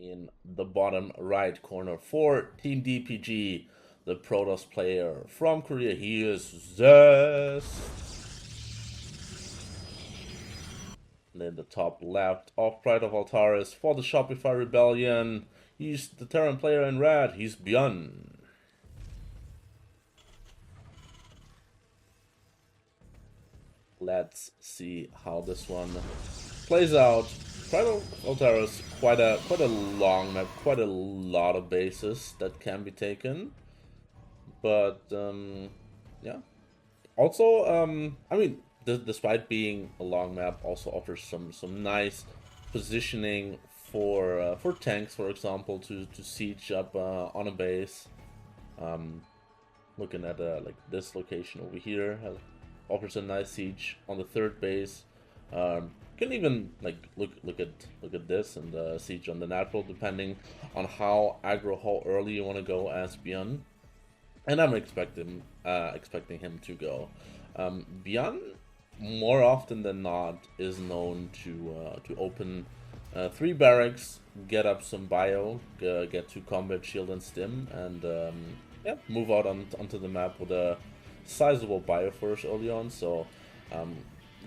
in the bottom right corner for Team DPG, the Protoss player from Korea. He is Zest. And in the top left of Pride of Altaris for the Shopify Rebellion, he's the Terran player in red. He's Byun. Let's see how this one plays out. Pride of Altaris, quite a long map, quite a lot of bases that can be taken. But yeah. Also, I mean, despite being a long map, also offers some nice positioning for tanks, for example, to siege up on a base. Looking at like this location over here, offers a nice siege on the third base. You can even like look at this and siege on the natural, depending on how aggro, how early you want to go as Byun. And I'm expecting him to go. Byun, more often than not, is known to open 3 barracks, get up some bio, get to combat shield and stim, and yeah, move out onto the map with a sizable bio force early on. So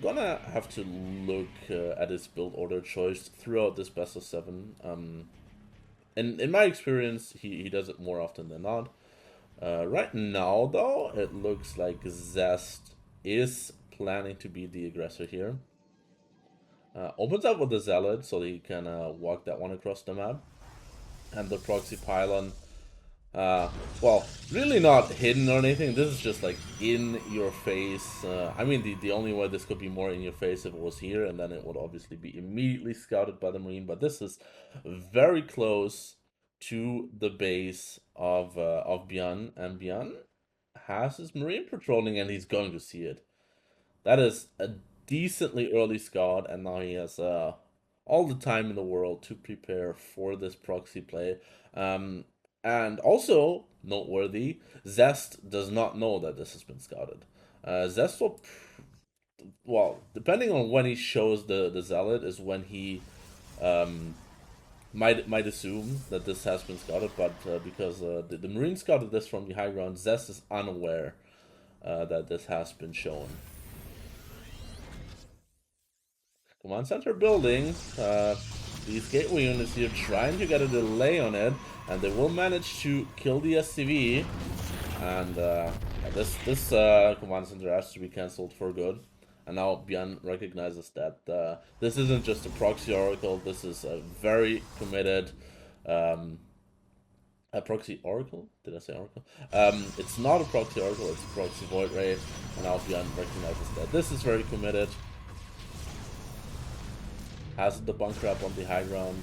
gonna have to look at his build order choice throughout this best of 7. And in my experience, he does it more often than not. Right now, though, it looks like Zest is planning to be the aggressor here. Opens up with the Zealot so that he can walk that one across the map. And the proxy pylon, well, really not hidden or anything. This is just like in your face. I mean, the only way this could be more in your face if it was here, and then it would obviously be immediately scouted by the Marine. But this is very close to the base of Byun, and Byun has his Marine patrolling, and he's going to see it. That is a decently early scout, and now he has all the time in the world to prepare for this proxy play. And also noteworthy, Zest does not know that this has been scouted. Zest will, well, depending on when he shows the Zealot, is when he might assume that this has been scouted, but because the Marine scouted this from the high ground, Zest is unaware that this has been shown. Command center building. These gateway units here trying to get a delay on it, and they will manage to kill the SCV. And this command center has to be cancelled for good. And now Byun recognizes that this isn't just a proxy oracle. This is a very committed a proxy oracle. Did I say oracle? It's not a proxy oracle. It's a proxy void ray. And now Byun recognizes that this is very committed. Has the bunker up on the high ground.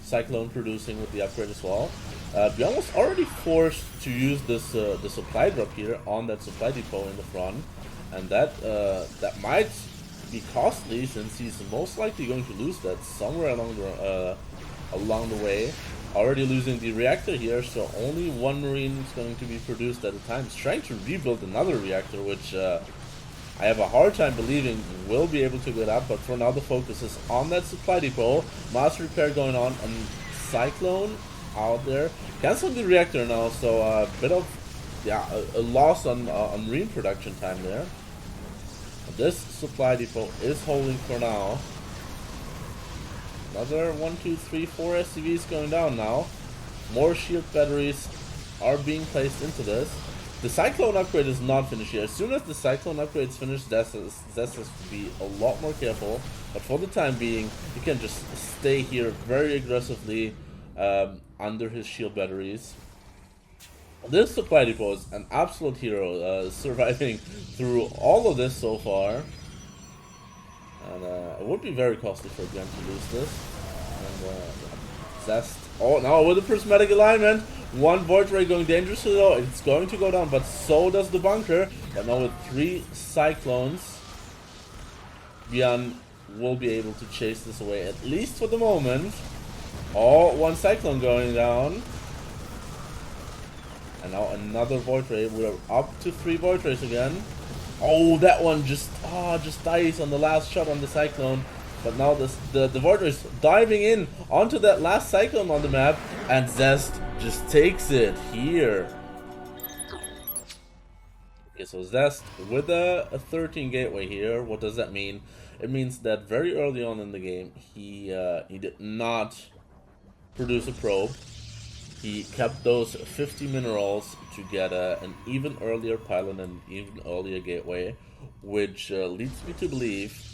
Cyclone producing with the upgrade as well. Byun was already forced to use this the supply drop here on that supply depot in the front, and that might be costly since he's most likely going to lose that somewhere along the way. Already losing the reactor here, so only one Marine is going to be produced at a time. He's trying to rebuild another reactor, which I have a hard time believing we'll be able to get up, but for now the focus is on that supply depot. Mass repair going on, and Cyclone out there. Canceling the reactor now, so a bit of, yeah, a loss on Marine production time there. This supply depot is holding for now. Another 1, 2, 3, 4 SCVs going down now. More shield batteries are being placed into this. The Cyclone upgrade is not finished yet. As soon as the Cyclone upgrade is finished, Zest has to be a lot more careful. But for the time being, he can just stay here very aggressively under his shield batteries. This supply depot is an absolute hero, surviving through all of this so far. And it would be very costly for Byun to lose this. And Zest, oh, now with the prismatic alignment. One Void Ray going dangerously low. It's going to go down, but so does the bunker. But now with 3 Cyclones, Byun will be able to chase this away, at least for the moment. Oh, 1 Cyclone going down. And now another Void Ray. We're up to 3 Void Rays again. Oh, that one just dies on the last shot on the Cyclone. But now the Void Race diving in onto that last cyclone on the map, and Zest just takes it here. Okay, so Zest with a 13 gateway here. What does that mean? It means that very early on in the game, he did not produce a probe. He kept those 50 minerals to get an even earlier pylon and even earlier gateway, which leads me to believe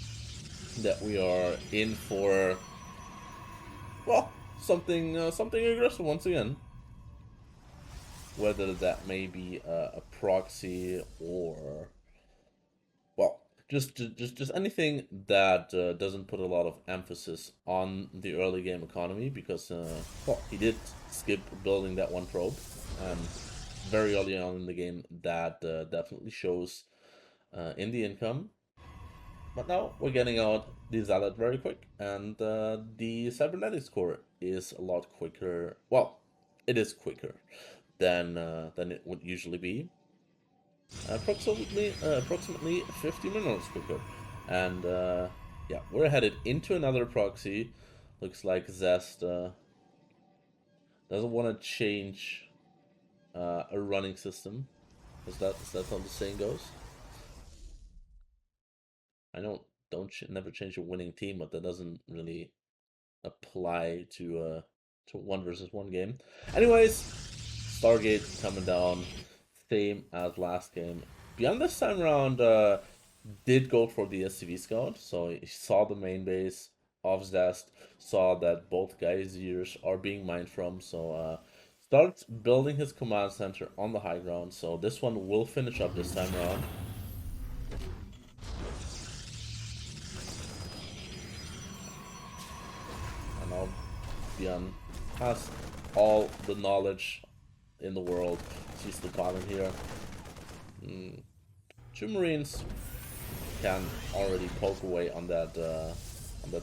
that we are in for, well, something aggressive once again. Whether that may be a proxy or, well, just anything that doesn't put a lot of emphasis on the early game economy, because well, he did skip building that one probe, and very early on in the game that definitely shows in the income. But now we're getting out the Zealot very quick, and the Cybernetics core is a lot quicker. Well, it is quicker than it would usually be. Approximately 50 minerals quicker, and yeah, we're headed into another proxy. Looks like Zest doesn't want to change a running system. Is that how the saying goes? I know never change a winning team, but that doesn't really apply to 1 versus 1 game. Anyways, Stargate coming down, same as last game. Byun this time around did go for the SCV scout, so he saw the main base of Zest, saw that both geysers are being mined from, so starts building his command center on the high ground. So this one will finish up this time around. And now Byun has all the knowledge in the world. Sees the pylon here. 2 Marines can already poke away on that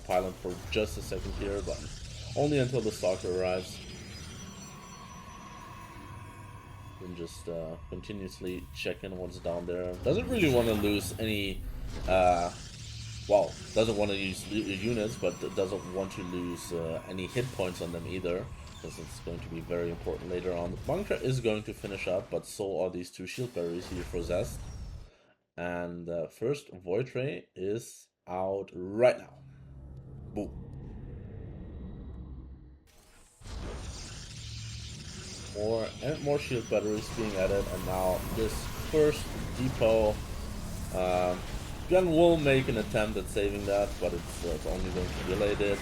pylon for just a second here, but only until the stalker arrives. And just continuously checking what's down there. Doesn't really want to lose any. Well, doesn't want to use units, but doesn't want to lose any hit points on them either, because it's going to be very important later on. The bunker is going to finish up, but so are these 2 shield batteries here for Zest. And first Void Ray is out right now. Boom. More shield batteries being added, and now this first depot. Byun will make an attempt at saving that, but it's only going to be delayed.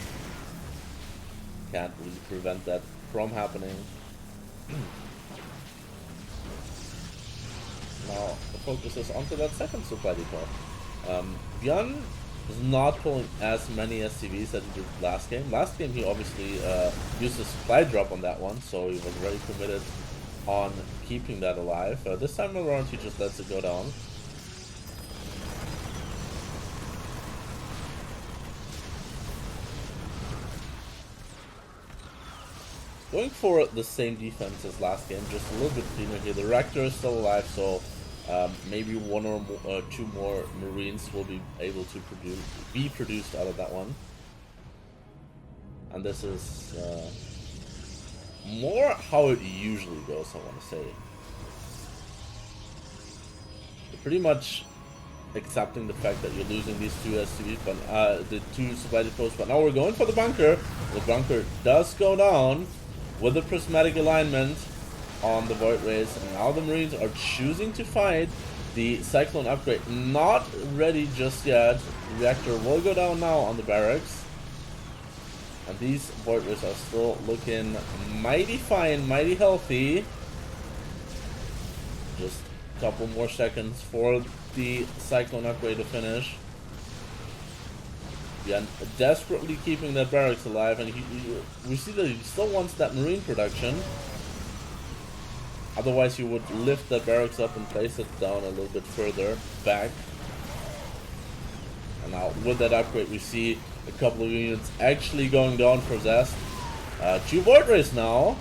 Can't really prevent that from happening. Now the focus is onto that second supply depot. Byun is not pulling as many SCVs as he did last game. Last game he obviously used a supply drop on that one, so he was very committed on keeping that alive. This time around he just lets it go down. Going for the same defense as last game, just a little bit cleaner here. The Rector is still alive, so maybe 1 or 2 more Marines will be able to be produced out of that one. And this is more how it usually goes, I want to say. You're pretty much accepting the fact that you're losing these 2 SCVs, but the 2 supply depots. But now we're going for the bunker. The bunker does go down with the prismatic alignment on the Void Rays, and now the Marines are choosing to fight. The Cyclone upgrade not ready just yet. The reactor will go down now on the barracks, and these Void Rays are still looking mighty fine, mighty healthy. Just a couple more seconds for the Cyclone upgrade to finish. Yeah, desperately keeping that barracks alive, and we see that he still wants that Marine production. Otherwise, you would lift that barracks up and place it down a little bit further back. And now, with that upgrade, we see a couple of units actually going down for Zest. 2 Void Rays now,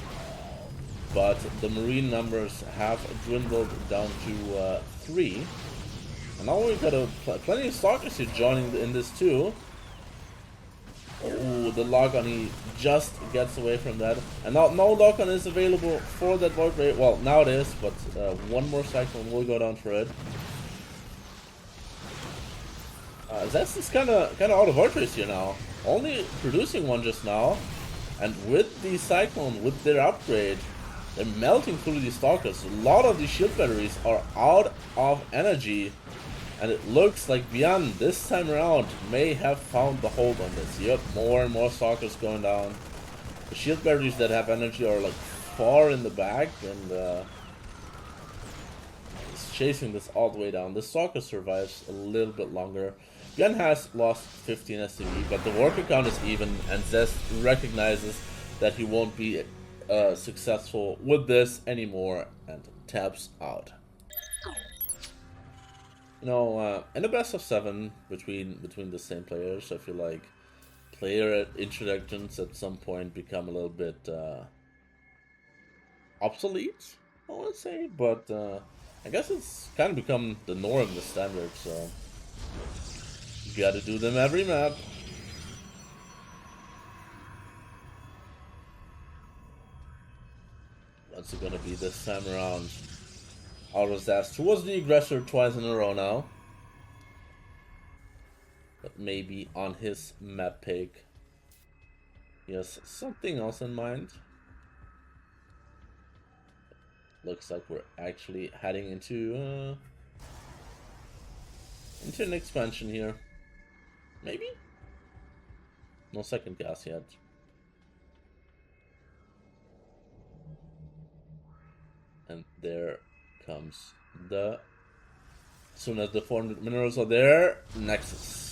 but the Marine numbers have dwindled down to 3. And now we've got plenty of Stalkers here joining in this too. Oh, the lock-on, he just gets away from that. And now no lock-on is available for that Void Ray. Well, now it is, but one more Cyclone will go down for it. Zest is kind of out of Void Rays here now. Only producing one just now. And with the Cyclone, with their upgrade, they're melting through these Stalkers. A lot of these shield batteries are out of energy. And it looks like Byun, this time around, may have found the hold on this. Yep, more and more Stalkers going down. The shield batteries that have energy are like far in the back, and it's chasing this all the way down. The Stalker survives a little bit longer. Byun has lost 15 SCV, but the worker count is even, and Zest recognizes that he won't be successful with this anymore and taps out. You know, in a best of 7 between the same players, I feel like player introductions at some point become a little bit obsolete, I would say, but I guess it's kind of become the norm, the standard, so you gotta do them every map. What's it gonna be this time around? Zest, who was the aggressor twice in a row now. But maybe on his map pick, he has something else in mind. Looks like we're actually heading into an expansion here. Maybe? No second gas yet. And there comes the... As soon as the 400 minerals are there, Nexus.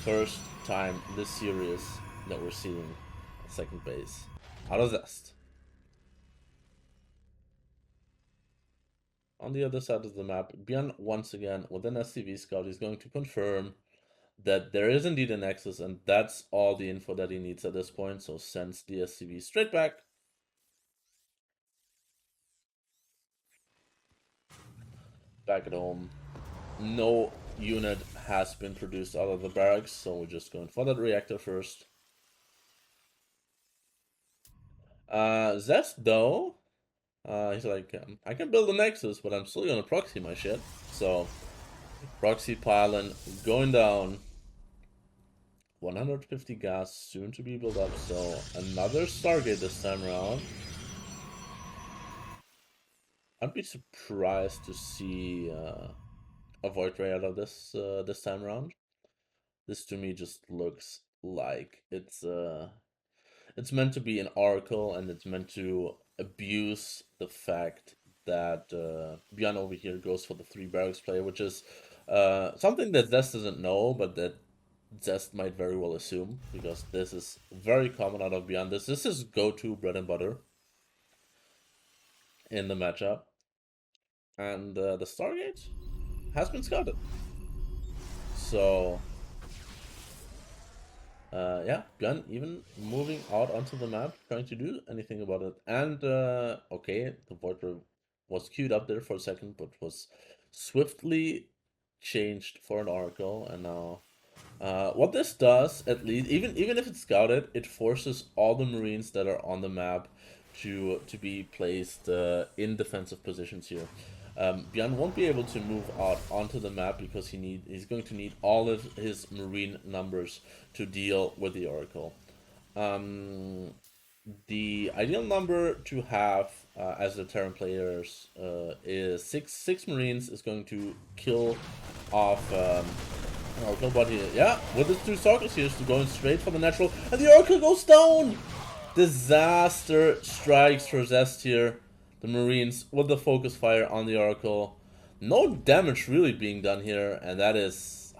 First time this series that we're seeing second base out of Zest. On the other side of the map, Byun once again with an SCV scout is going to confirm that there is indeed a Nexus, and that's all the info that he needs at this point, so sends the SCV straight back. Back at home, no unit has been produced out of the barracks, so we're just going for that reactor first. Zest, though, he's like, I can build a Nexus, but I'm still gonna proxy my shit. So, proxy pylon going down. 150 gas soon to be built up, so another Stargate this time around. I'd be surprised to see a Void Ray out of this this time around. This to me just looks like it's meant to be an oracle, and it's meant to abuse the fact that Byun over here goes for the 3 barracks play, which is something that Zest doesn't know, but that Zest might very well assume, because this is very common out of Byun. This is go-to bread and butter in the matchup. And the Stargate has been scouted. So yeah, Byun even moving out onto the map, trying to do anything about it. And okay, the Void Ray was queued up there for a second, but was swiftly changed for an Oracle. And now what this does, at least, even if it's scouted, it forces all the Marines that are on the map to be placed in defensive positions here. Byun won't be able to move out onto the map because he's going to need all of his Marine numbers to deal with the Oracle. The ideal number to have as the Terran players is six Marines is going to kill off an Oracle, but yeah, with his 2 Stalkers here, is going straight for the natural, and the Oracle goes down! Disaster strikes for Zest here. The Marines with the focus fire on the Oracle. No damage really being done here, and that is...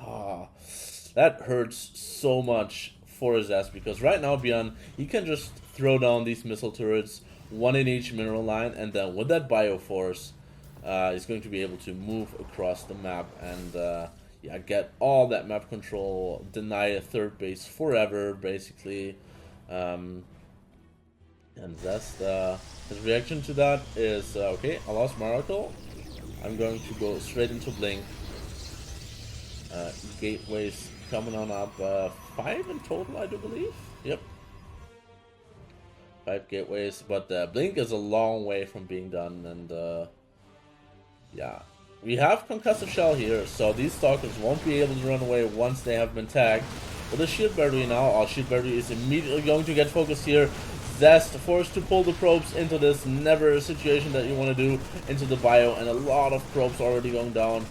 that hurts so much for his ass, because right now Byun, he can just throw down these missile turrets, 1 in each mineral line, and then with that Bioforce, he's going to be able to move across the map and yeah, get all that map control, deny a 3rd base forever, basically. And Zest, his reaction to that is, okay, I lost my Oracle. I'm going to go straight into Blink. Gateways coming on up. 5 in total, I do believe. Yep. 5 gateways, but Blink is a long way from being done, and yeah. We have Concussive Shell here, so these Stalkers won't be able to run away once they have been tagged. With a Shield Battery now, our Shield Battery is immediately going to get focused here. Zest forced to pull the probes into this, never a situation that you want to do, into the bio, and a lot of probes already going down.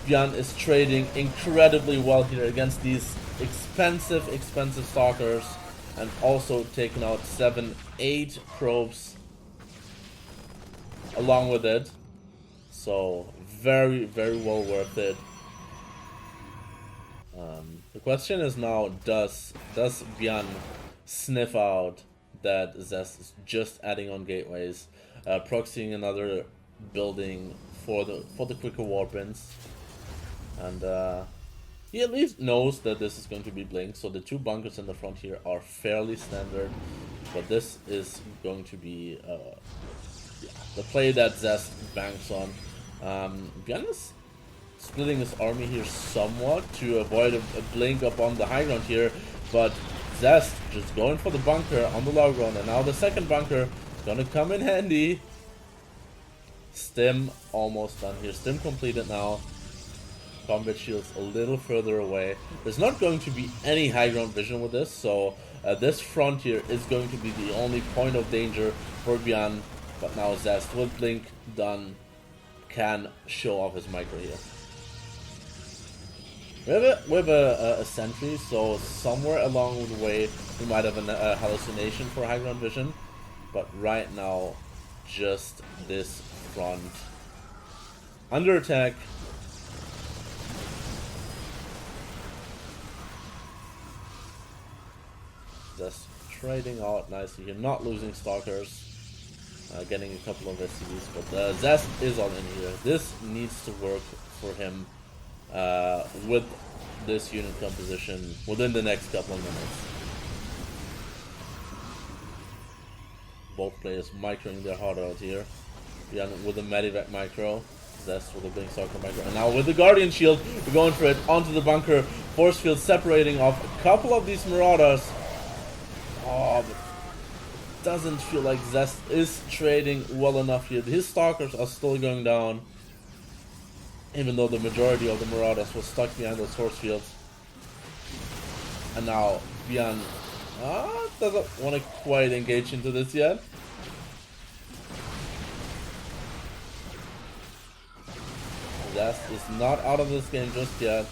Byun is trading incredibly well here against these expensive Stalkers, and also taking out 7-8 probes along with it. So very, very well worth it. The question is now, does Byun sniff out that Zest is just adding on gateways, proxying another building for the quicker warp-ins, and he at least knows that this is going to be Blink, so the 2 bunkers in the front here are fairly standard, but this is going to be the play that Zest banks on. Byun is splitting his army here somewhat to avoid a Blink up on the high ground here, but Zest just going for the bunker on the low ground, and now the second bunker gonna come in handy. Stim almost done here. Stim completed now. Combat shields a little further away. There's not going to be any high ground vision with this, so this front here is going to be the only point of danger for Byun. But now Zest with Blink done can show off his micro here. We have a sentry, so somewhere along the way we might have a hallucination for high ground vision, but right now just this front under attack. Just trading out nicely here, not losing Stalkers, getting a couple of SCVs, but Zest is all in here. This needs to work for him with this unit composition within the next couple of minutes. Both players microing their heart out here. Byun with a Medivac micro, Zest with a Blink Stalker micro, and now with the Guardian Shield, we're going for it onto the bunker. Force field separating off a couple of these Marauders. Oh, but doesn't feel like Zest is trading well enough here. His Stalkers are still going down, even though the majority of the Marauders was stuck behind those force fields. And now Byun doesn't want to quite engage into this yet. Zest is not out of this game just yet,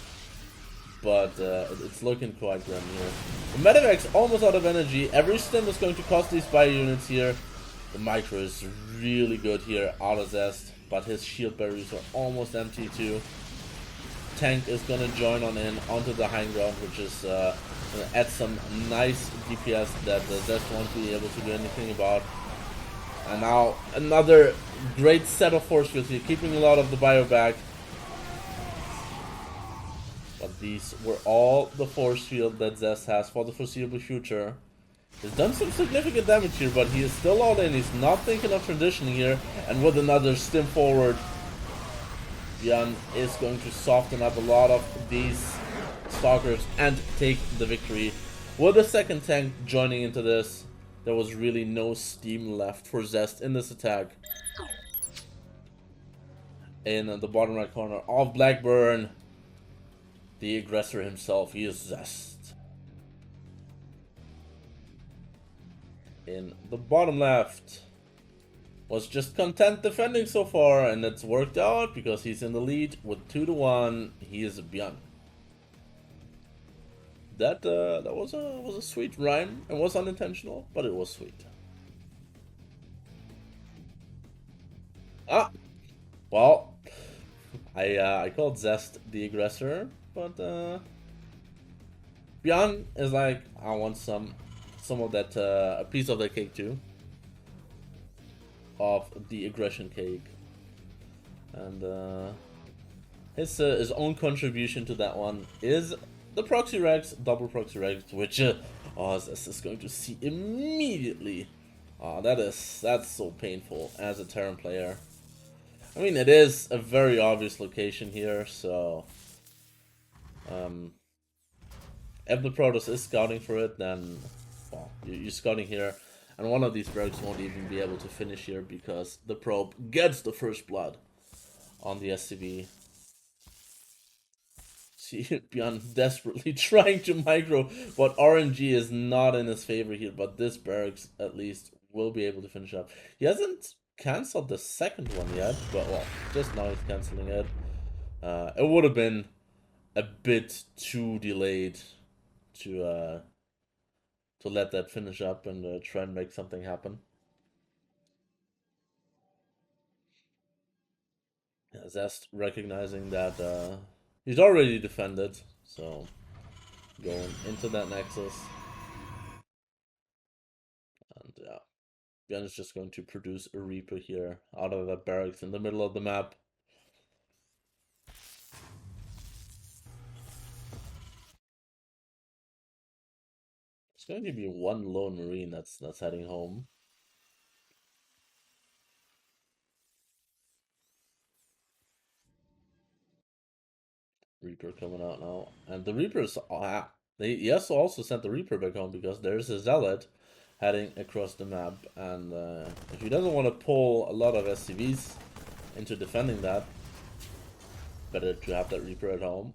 but it's looking quite grim here. The Medivac's almost out of energy. Every stim is going to cost these bio units here. The micro is really good here out of Zest, but his shield batteries are almost empty too. Tank is gonna join on in onto the high ground, which is gonna add some nice DPS that Zest won't be able to do anything about. And now another great set of force fields here, keeping a lot of the bio back. But these were all the force field that Zest has for the foreseeable future. He's done some significant damage here, but he is still all in. He's not thinking of transitioning here. And with another stim forward, Byun is going to soften up a lot of these Stalkers and take the victory. With the second tank joining into this, there was really no steam left for Zest in this attack. In the bottom right corner of Blackburn, the aggressor himself, he is Zest. In the bottom left was just content defending so far, and it's worked out because he's in the lead with 2-1. He is Byun. That was a sweet rhyme. It was unintentional, but it was sweet. Well, I called Zest the aggressor, but Byun is like, I want some of that, a piece of that cake too, of the aggression cake, and his own contribution to that one is the proxy regs, double proxy regs, which Zest is going to see immediately. That's so painful as a Terran player. I mean, it is a very obvious location here, so If the Protoss is scouting for it, then, well, you're scouting here, and one of these barracks won't even be able to finish here because the probe gets the first blood on the SCV. See, Byun desperately trying to micro, but RNG is not in his favor here, but this barracks at least will be able to finish up. He hasn't cancelled the second one yet, but, well, just now he's cancelling it. It would have been a bit too delayed to let that finish up and try and make something happen. Yeah, Zest recognizing that he's already defended, so going into that Nexus. And yeah, Byun is just going to produce a Reaper here out of the barracks in the middle of the map. It's going to be one lone Marine that's heading home. Reaper coming out now. And the Reapers, he has also sent the Reaper back home because there's a Zealot heading across the map. And if he doesn't want to pull a lot of SCVs into defending that, better to have that Reaper at home.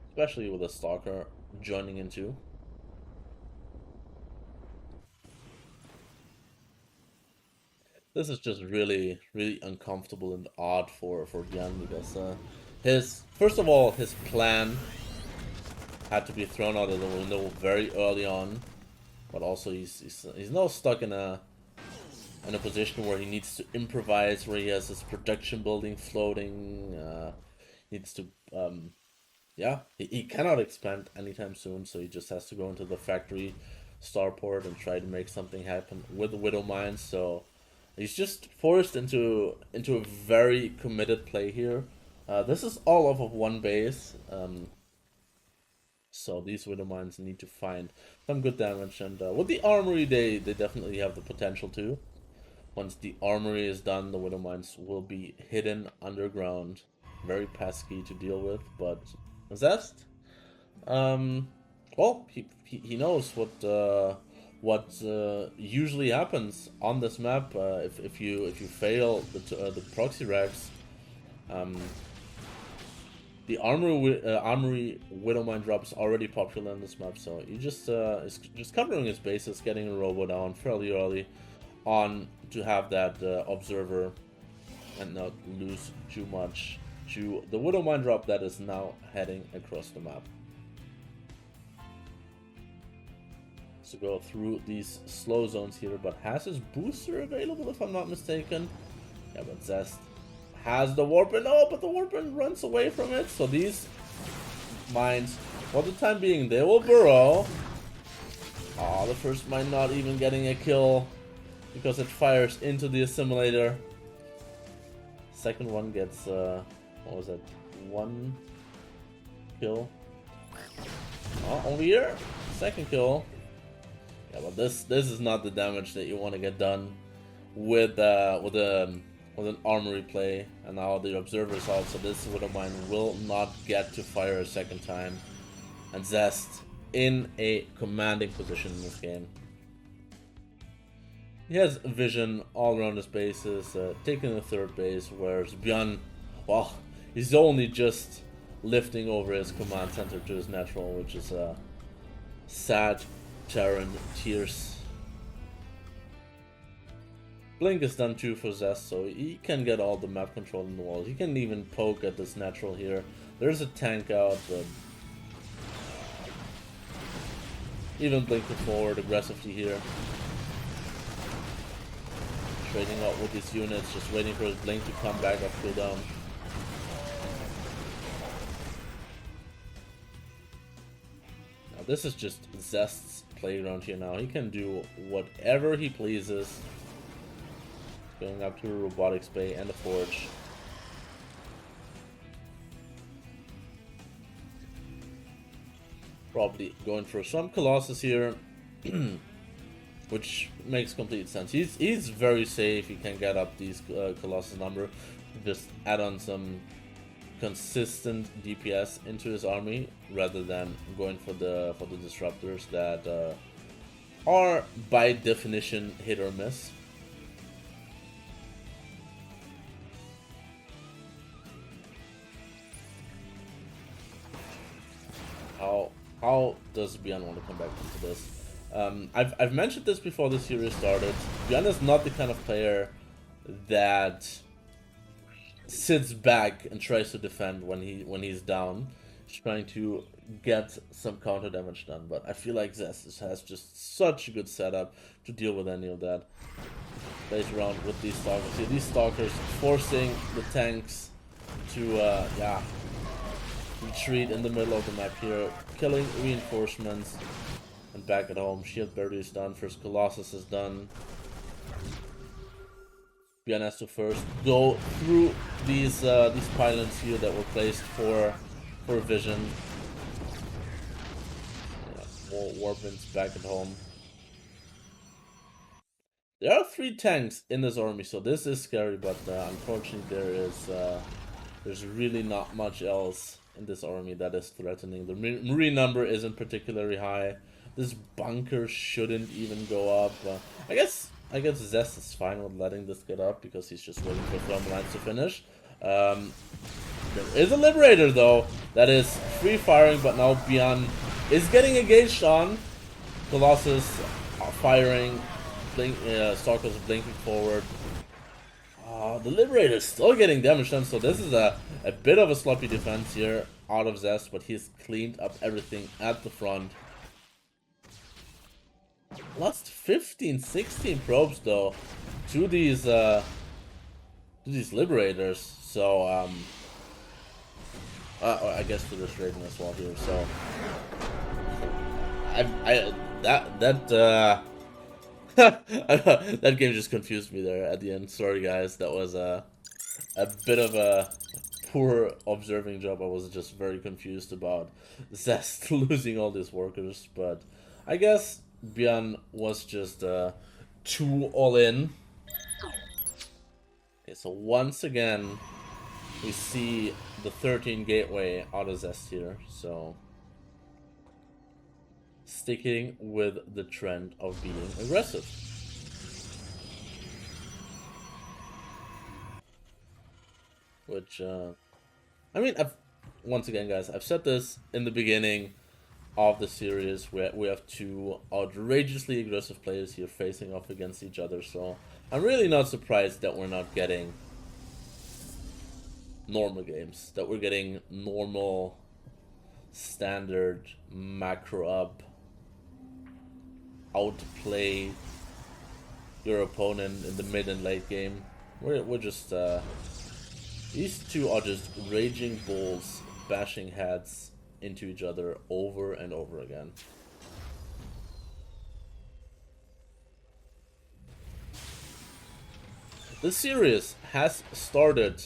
Especially with a Stalker joining in too. This is just really, really uncomfortable and odd for Byun because his, first of all, his plan had to be thrown out of the window very early on, but also he's now stuck in a position where he needs to improvise, where he has his production building floating, needs to yeah, he cannot expand anytime soon, so he just has to go into the factory starport and try to make something happen with the Widow Mines. So he's just forced into a very committed play here. This is all off of one base, so these Widow Mines need to find some good damage, and with the Armory they definitely have the potential to. Once the Armory is done, the Widow Mines will be hidden underground. Very pesky to deal with, but Zest, well, he knows what usually happens on this map if you fail the proxy racks. The Armory Widowmine drop is already popular on this map, so he just is just covering his bases, getting a robo down fairly early on to have that observer and not lose too much to the Widowmine drop that is now heading across the map. To go through these slow zones here, but has his booster available if I'm not mistaken. Yeah, but Zest has the Warpin. Oh, but the Warpin runs away from it. So these mines, for the time being, they will burrow. Oh, the first mine not even getting a kill because it fires into the assimilator. Second one gets, what was that? One kill. Oh, over here. Second kill. Yeah, but this is not the damage that you want to get done with an armory play, and now the observer's out, so this Widowmine will not get to fire a second time. And Zest in a commanding position in this game. He has vision all around his bases, taking the third base, whereas Byun, well, he's only just lifting over his command center to his natural, which is sad. Terran tears. Blink is done too for Zest, so he can get all the map control in the world. He can even poke at this natural here. There's a tank out, but even blinking forward aggressively here. Trading out with his units, just waiting for his blink to come back off cooldown. Now this is just Zest's playground here now. He can do whatever he pleases. Going up to a robotics bay and a forge. Probably going for some Colossus here, which makes complete sense. He's very safe. He can get up these Colossus number. Just add on some consistent DPS into his army rather than going for the disruptors that are by definition hit or miss. How does Byun want to come back into this? I've mentioned this before the series started. Byun is not the kind of player that sits back and tries to defend when he's down. He's trying to get some counter damage done, but I feel like Zest has just such a good setup to deal with any of that. Plays around with these stalkers. See, these stalkers forcing the tanks to retreat in the middle of the map here, killing reinforcements, and back at home. Shield Berry is done. First Colossus is done. Byun has to first go through these pylons here that were placed for vision. Yeah, more Warbinds back at home. There are 3 tanks in this army, so this is scary, but unfortunately there's really not much else in this army that is threatening. The Marine number isn't particularly high. This bunker shouldn't even go up. I guess Zest is fine with letting this get up because he's just waiting for Thermalines to finish. There is a Liberator though that is free firing, but now Byun is getting engaged on. Colossus firing, Stalkers blinking forward. The Liberator is still getting damage done, so this is a bit of a sloppy defense here out of Zest, but he's cleaned up everything at the front. Lost 15-16 probes though to these Liberators, so I guess to this Raven as well here. So that game just confused me there at the end. Sorry guys, that was a bit of a poor observing job. I was just very confused about Zest losing all these workers, but I guess Byun was just too all in. Okay, so once again we see the 13 gateway out of Zest here, so sticking with the trend of being aggressive. Which, I mean, once again, guys, I've said this in the beginning of the series, where we have 2 outrageously aggressive players here facing off against each other, so I'm really not surprised that we're not getting normal games, that we're getting normal, standard, macro up, outplay your opponent in the mid and late game. We're just these 2 are just raging bulls bashing heads into each other over and over again. This series has started,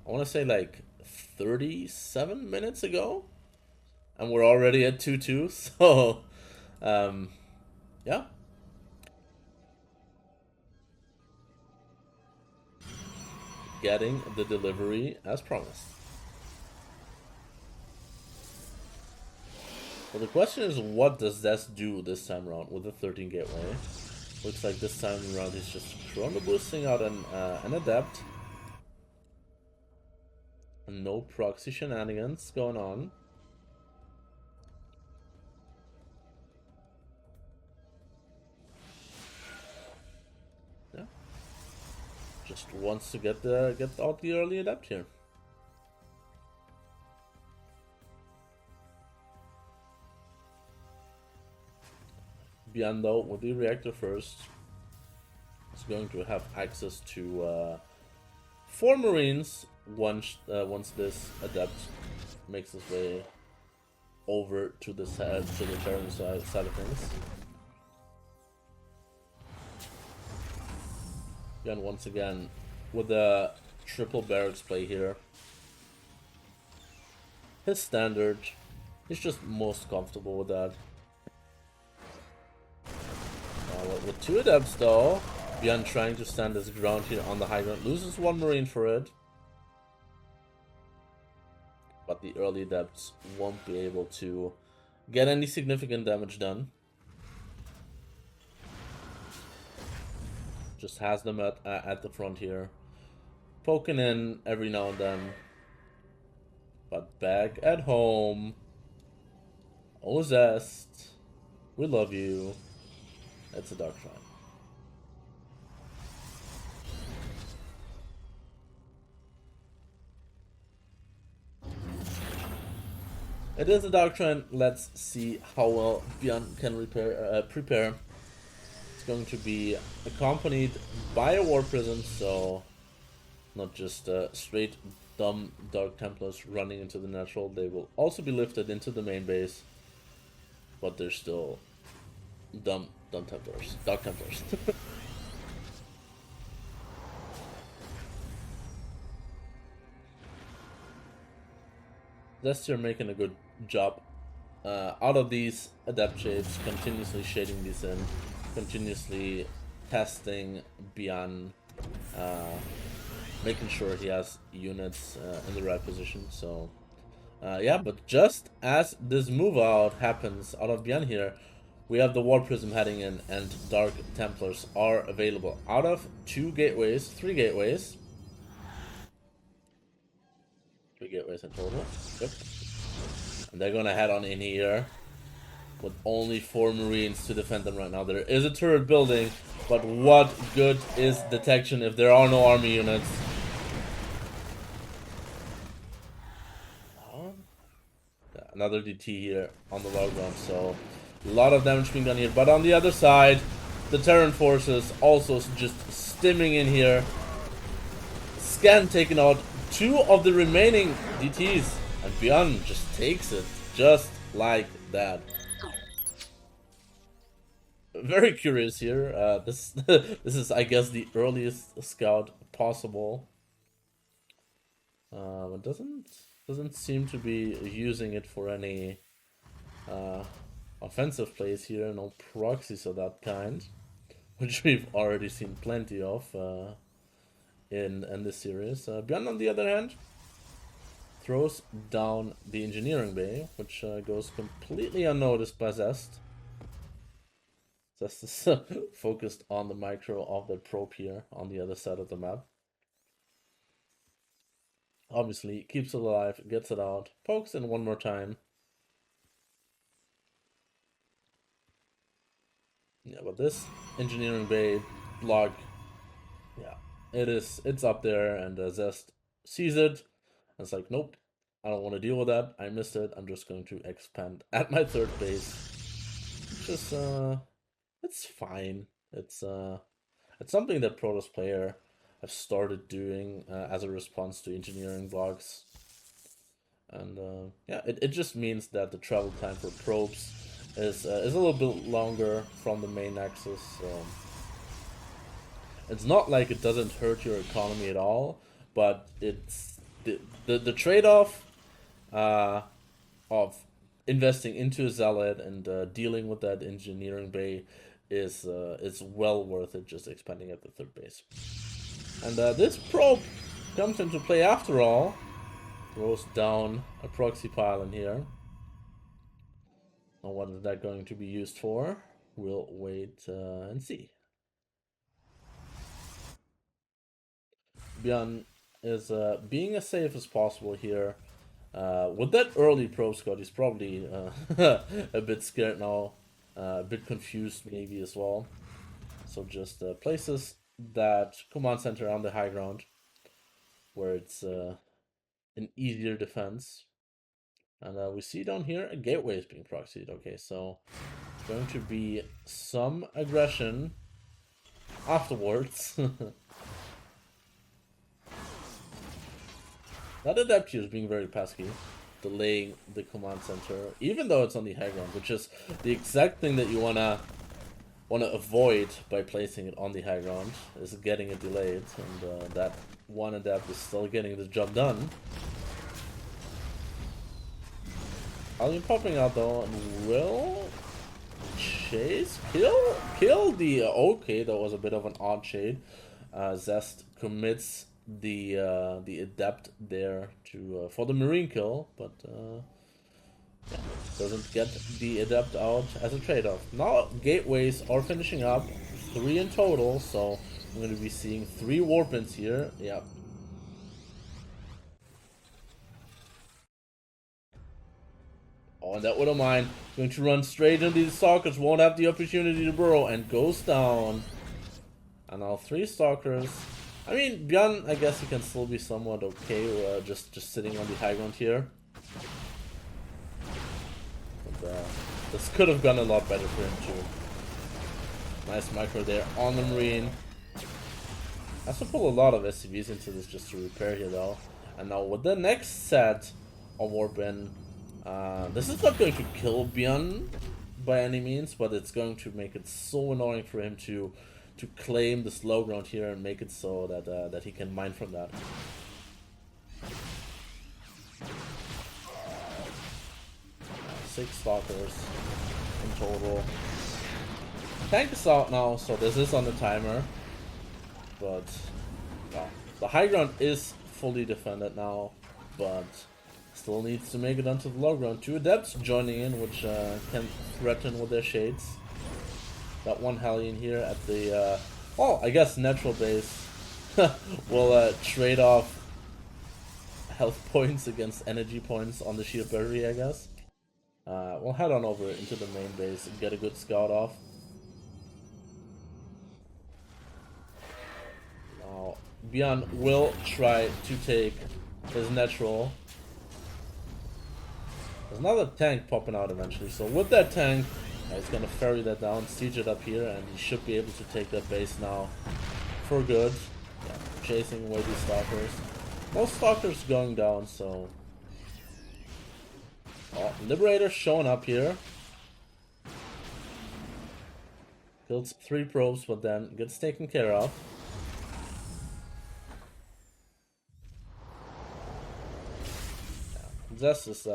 I want to say like 37 minutes ago, and we're already at 2-2, so yeah. Getting the delivery as promised. Well, the question is, what does Zest do this time around with the 13 gateway? Looks like this time around he's just chrono boosting out an adept. No proxy shenanigans going on. Yeah. Just wants to get out the early adept here. Byun though, with the reactor first, is going to have access to 4 Marines once this adept makes his way over to the Terran side of things. Byun once again with a triple barracks play here. His standard, he's just most comfortable with that. With 2 adepts though, Byun trying to stand his ground here on the high ground, loses 1 Marine for it. but the early adepts won't be able to get any significant damage done. Just has them at the front here, poking in every now and then. But back at home, oh Zest, we love you. It's a Dark Shrine. It is a Dark Shrine. Let's see how well Byun can prepare. It's going to be accompanied by a War Prism, so not just straight dumb Dark Templars running into the natural. They will also be lifted into the main base, but they're still dumb Templars, Dark Templars. Zest here making a good job out of these adept shapes, continuously shading these in, continuously testing Byun, making sure he has units in the right position. So yeah, but just as this move out happens out of Byun here, we have the War Prism heading in, and Dark Templars are available out of 3 gateways. 3 gateways in total. Yep. And they're gonna head on in here with only 4 Marines to defend them right now. There is a turret building, but what good is detection if there are no army units? Another DT here on the low ground, so a lot of damage being done here. But on the other side, the Terran forces also just stimming in here. Scan taking out 2 of the remaining DTs, and Byun just takes it just like that. Very curious here. This this is, I guess, the earliest scout possible. It doesn't seem to be using it for any offensive plays here. No proxies of that kind, which we've already seen plenty of in this series. Byun, on the other hand, throws down the engineering bay, which goes completely unnoticed by Zest. Zest is focused on the micro of the probe here on the other side of the map. Obviously, keeps it alive, gets it out, pokes in one more time. Yeah, but this engineering bay block, yeah, it's up there, and Zest sees it. And it's like, nope, I don't want to deal with that. I missed it. I'm just going to expand at my 3rd base. Just it's fine. It's something that Protoss player have started doing as a response to engineering blocks. And yeah, it just means that the travel time for probes is a little bit longer from the main axis. It's not like it doesn't hurt your economy at all, but it's the trade-off of investing into a zealot and dealing with that engineering bay is well worth it, just expanding at the 3rd base. And this probe comes into play after all. Throws down a proxy pile in here. And what is that going to be used for? We'll wait and see. Byun is being as safe as possible here. With that early probe scout, he's probably a bit scared now, a bit confused maybe as well. So just places that command center on the high ground, where it's an easier defense. And we see down here a gateway is being proxied. Okay, so it's going to be some aggression afterwards. That adept here is being very pesky, delaying the command center, even though it's on the high ground, which is the exact thing that you wanna avoid by placing it on the high ground, is getting it delayed, and that one adept is still getting the job done. Alien popping out though, and will chase, kill the, okay, that was a bit of an odd shade. Zest commits the adept there to for the marine kill, but yeah, doesn't get the adept out as a trade-off. Now gateways are finishing up, 3 in total, so I'm going to be seeing 3 warpins here. Yeah. Oh, and that Widow Mine going to run straight into the stalkers, won't have the opportunity to burrow, and goes down. And now 3 stalkers. I mean, Byun, I guess he can still be somewhat okay, just sitting on the high ground here. But, this could have gone a lot better for him too. Nice micro there on the marine. Has to pull a lot of SCVs into this just to repair here though. And now with the next set of warpin, this is not going to kill Byun by any means, but it's going to make it so annoying for him to claim this low ground here and make it so that that he can mine from that. 6 stalkers in total. Tank is out now, so this is on the timer. But well, the high ground is fully defended now, but still needs to make it onto the low ground. 2 adepts joining in, which can threaten with their shades. Got 1 Hellion here at the oh, I guess natural base will trade off health points against energy points on the shield battery, I guess. We'll head on over into the main base and get a good scout off. Now, Byun will try to take his natural. There's another tank popping out eventually, so with that tank, he's gonna ferry that down, siege it up here, and he should be able to take that base now for good. Yeah, chasing away these stalkers. Most stalkers going down, so... Oh, Liberator showing up here. Kills 3 probes, but then gets taken care of. Yeah, Zest is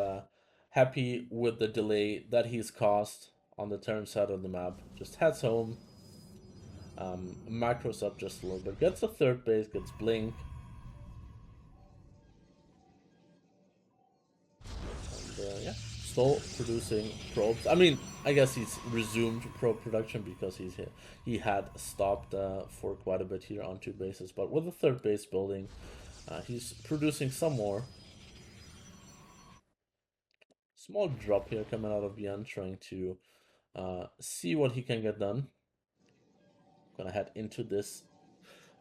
happy with the delay that he's caused on the turn side of the map. Just heads home. Macros up just a little bit. Gets a 3rd base, gets Blink. And yeah, still producing probes. I mean, I guess he's resumed probe production because he had stopped for quite a bit here on 2 bases. But with the 3rd base building, he's producing some more. Small drop here coming out of Byun, trying to see what he can get done. Gonna head into this,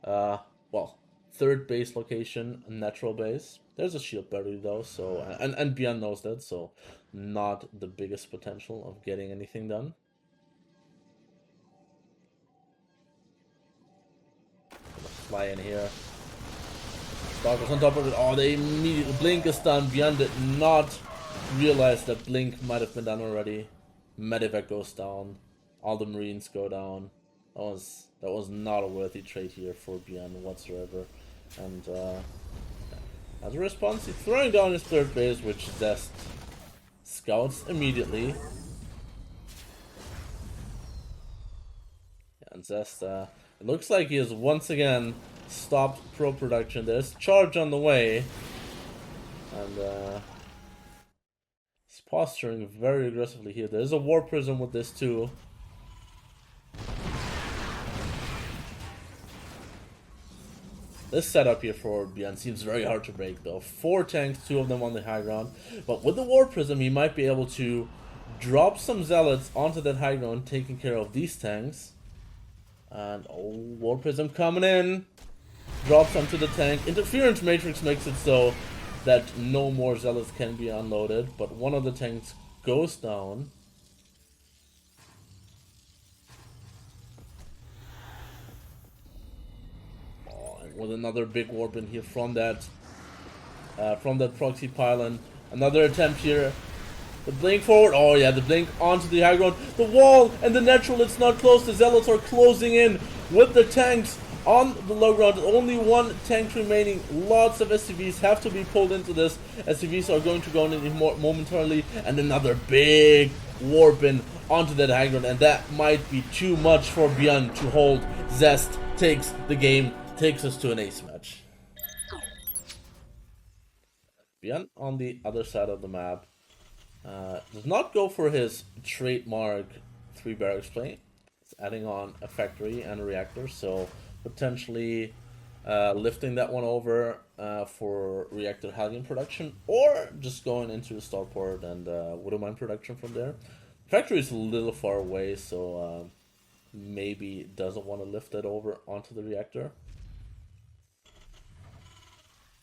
well, 3rd base location, natural base. There's a shield battery though, so and Byun knows that, so not the biggest potential of getting anything done. Gonna fly in here. Stalkers on top of it. Oh, they immediately Blink is done. Byun did not realize that Blink might have been done already. Medevac goes down. All the Marines go down. That was not a worthy trade here for Byun whatsoever. And as a response, he's throwing down his 3rd base, which Zest scouts immediately. And Zest, it looks like he has once again stopped pro production. There's charge on the way. And he's posturing very aggressively here. There's a War Prism with this too. This setup here for Byun seems very hard to break though. 4 tanks, 2 of them on the high ground. But with the War Prism, he might be able to drop some Zealots onto that high ground, taking care of these tanks. And oh, War Prism coming in. Drops onto the tank. Interference Matrix makes it so that no more Zealots can be unloaded. But one of the tanks goes down. With another big warp in here from that proxy pylon. Another attempt here. The Blink forward. Oh yeah, the Blink onto the high ground. The wall and the natural, it's not close. The Zealots are closing in with the tanks on the low ground. Only 1 tank remaining. Lots of SCVs have to be pulled into this. SCVs are going to go in momentarily. And another big warp in onto that high ground. And that might be too much for Byun to hold. Zest takes the game. Takes us to an ace match. Byun on the other side of the map does not go for his trademark 3 barracks play. It's adding on a factory and a reactor, so potentially lifting that one over for reactor Halion production, or just going into the starport and Widow Mine production from there. Factory is a little far away, so maybe doesn't want to lift it over onto the reactor.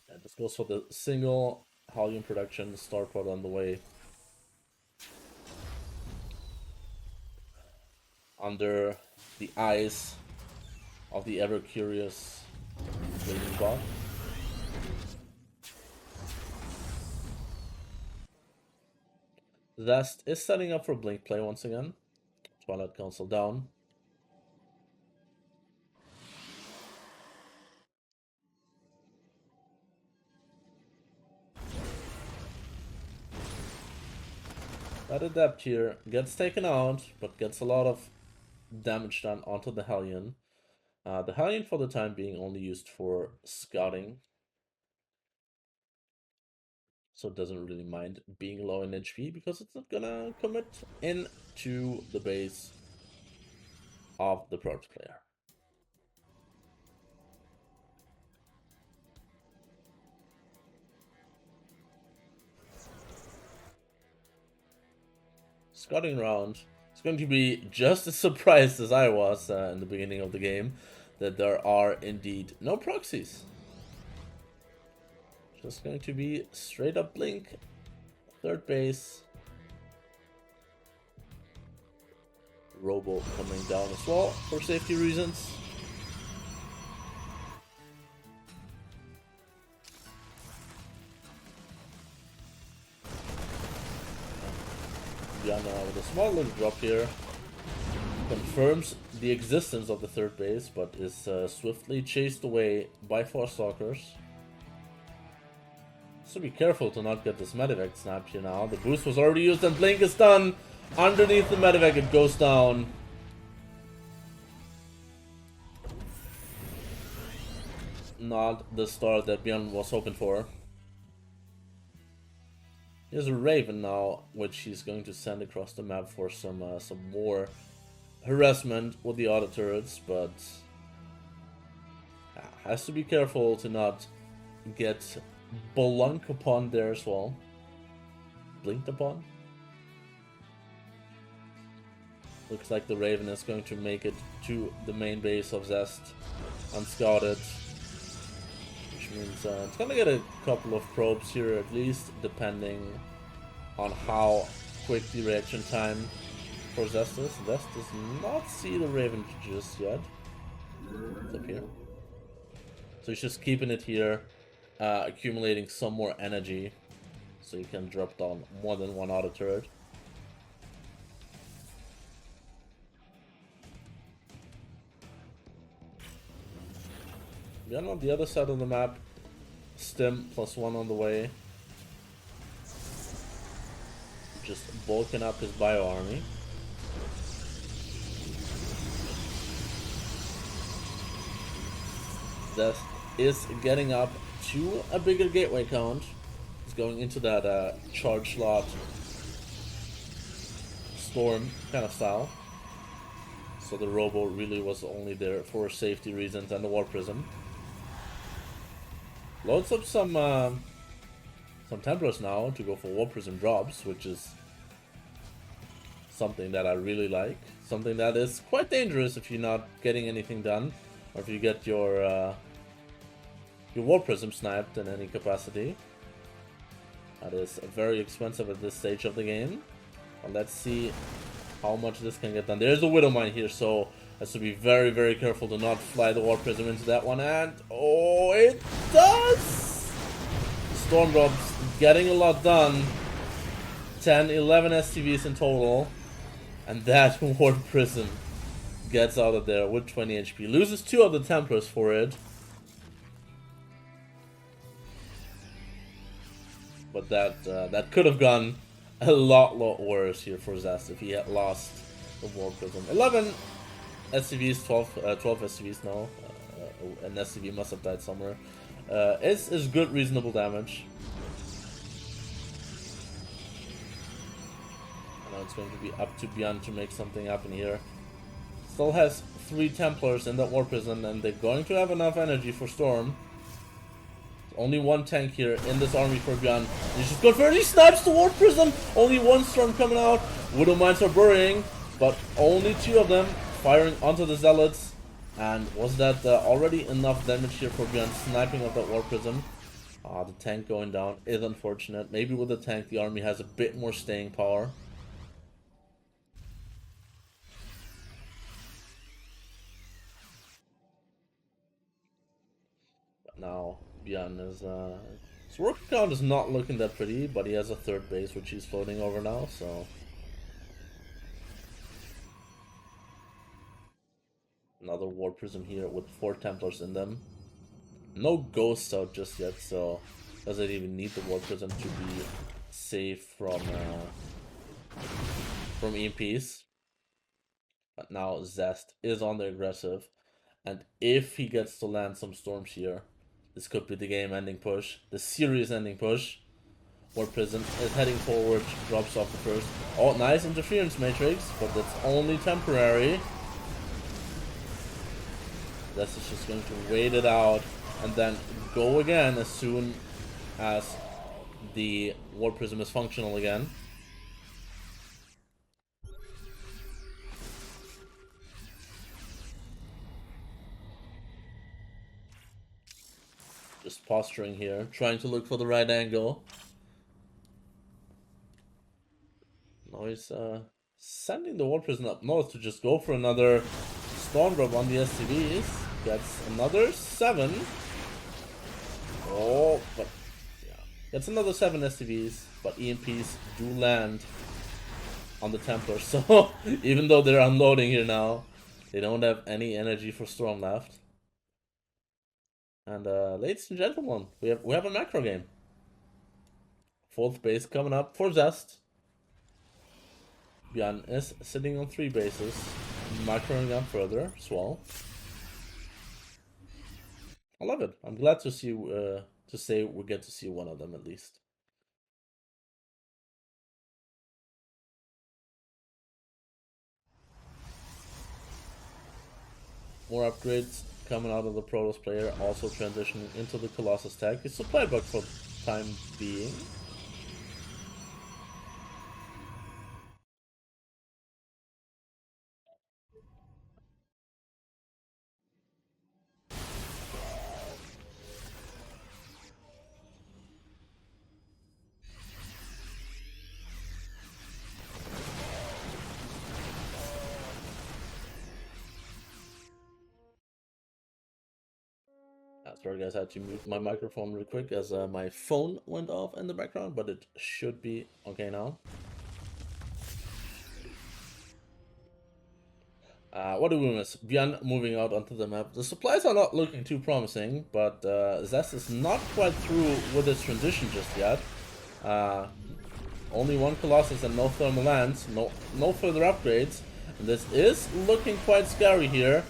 And this goes for the single Halion production, starport on the way. Under the eyes of the ever-curious waiting bot. Zest is setting up for Blink play once again. Twilight Council down. That Adept here gets taken out, but gets a lot of damage done onto the Hellion. The Hellion for the time being only used for scouting. So it doesn't really mind being low in HP because it's not gonna commit into the base of the Protoss player. Scouting round. It's going to be just as surprised as I was in the beginning of the game that there are indeed no proxies. Just going to be straight up Blink, third base. Robo coming down as well for safety reasons. Byun with a small little drop here. Confirms the existence of the third base, but is swiftly chased away by 4 stalkers. So be careful to not get this medevac snapped here now. The boost was already used and Blink is done. Underneath the medevac it goes down. Not the start that Byun was hoping for. Here's a Raven now, which he's going to send across the map for some more harassment with the auto turrets, but has to be careful to not get blunk upon there as well. Blinked upon. Looks like the Raven is going to make it to the main base of Zest unscouted. Which means it's gonna get a couple of probes here at least, depending on how quick the reaction time for Zest is. Zest does not see the Raven just yet. It's up here. So he's just keeping it here, accumulating some more energy, so you can drop down more than one auto turret. Byun on the other side of the map, Stim +1 on the way. Just bulking up his bio army. Zest is getting up to a bigger gateway count. He's going into that charge slot storm kind of style. So the Robo really was only there for safety reasons and the War Prism. Loads up some Templars now to go for War Prism drops, which is something that I really like. Something that is quite dangerous if you're not getting anything done, or if you get your War Prism sniped in any capacity. That is very expensive at this stage of the game. But let's see how much this can get done. There's a Widow Mine here, so has to be very, very careful to not fly the War Prism into that one. And oh, it does! Storm Drops getting a lot done. 10, 11 STVs in total. And that War Prism gets out of there with 20 HP. Loses 2 of the Templars for it. But that could have gone a lot worse here for Zest if he had lost the War Prism. 11 SCVs, 12 SCVs now. An SCV must have died somewhere. Is good reasonable damage. it's going to be up to Byun to make something happen here. Still has 3 Templars in that War Prison, and they're going to have enough energy for Storm. Only 1 tank here in this army for Byun. He's just got 30 snipes to War Prison. Only 1 Storm coming out. Widow Mines are burying, but only 2 of them firing onto the Zealots. And was that already enough damage here for Byun sniping of that War Prism? The tank going down is unfortunate. Maybe with the tank the army has a bit more staying power. But now Byun is his work count is not looking that pretty, but he has a 3rd base which he's floating over now, so another War Prism here with 4 Templars in them. No ghosts out just yet, so doesn't even need the War Prism to be safe from EMPs. But now Zest is on the aggressive, and if he gets to land some storms here, this could be the game-ending push, the series-ending push. War Prism is heading forward, drops off the first. Oh, nice interference matrix, but that's only temporary. Zest is just going to wait it out and then go again as soon as the War Prism is functional again. Just posturing here, trying to look for the right angle. Now he's sending the War Prism up north to just go for another Storm Drop on the SCVs. Gets another 7. Oh, but yeah. Gets another 7 SCVs, but EMPs do land on the Templars. So even though they're unloading here now, they don't have any energy for Storm left. And ladies and gentlemen, we have a macro game. 4th base coming up for Zest. Byun is sitting on 3 bases, macroing up further as well. I love it. I'm glad to see to say we get to see one of them at least. More upgrades coming out of the Protoss player, also transitioning into the Colossus tag. It's supply bug for the time being. Sorry guys, I had to mute my microphone real quick as my phone went off in the background, but it should be okay now. What do we miss? Byun moving out onto the map. The supplies are not looking too promising, but Zest is not quite through with its transition just yet. Only 1 Colossus and no thermal lands, no further upgrades. And this is looking quite scary here,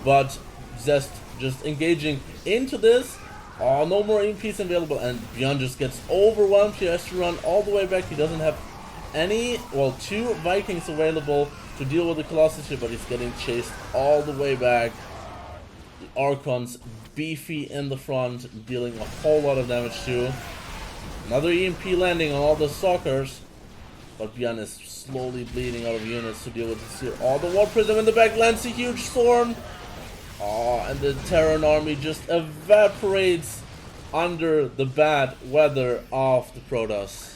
but Zest just engaging into this. Oh, no more EMPs available, and Byun just gets overwhelmed. He has to run all the way back. He doesn't have any, well, 2 Vikings available to deal with the Colossus here, but he's getting chased all the way back. The Archons beefy in the front, dealing a whole lot of damage too. Another EMP landing on all the Stalkers, but Byun is slowly bleeding out of units to deal with this here. Oh, the War Prism in the back lands a huge storm. Oh, and the Terran army just evaporates under the bad weather of the Protoss.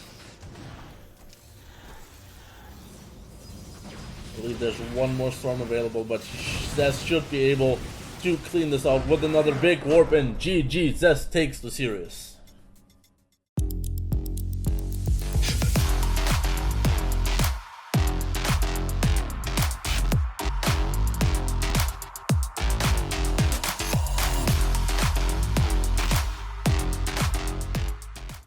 I believe there's 1 more storm available, but Zest should be able to clean this out with another big warp, and GG, Zest takes the series.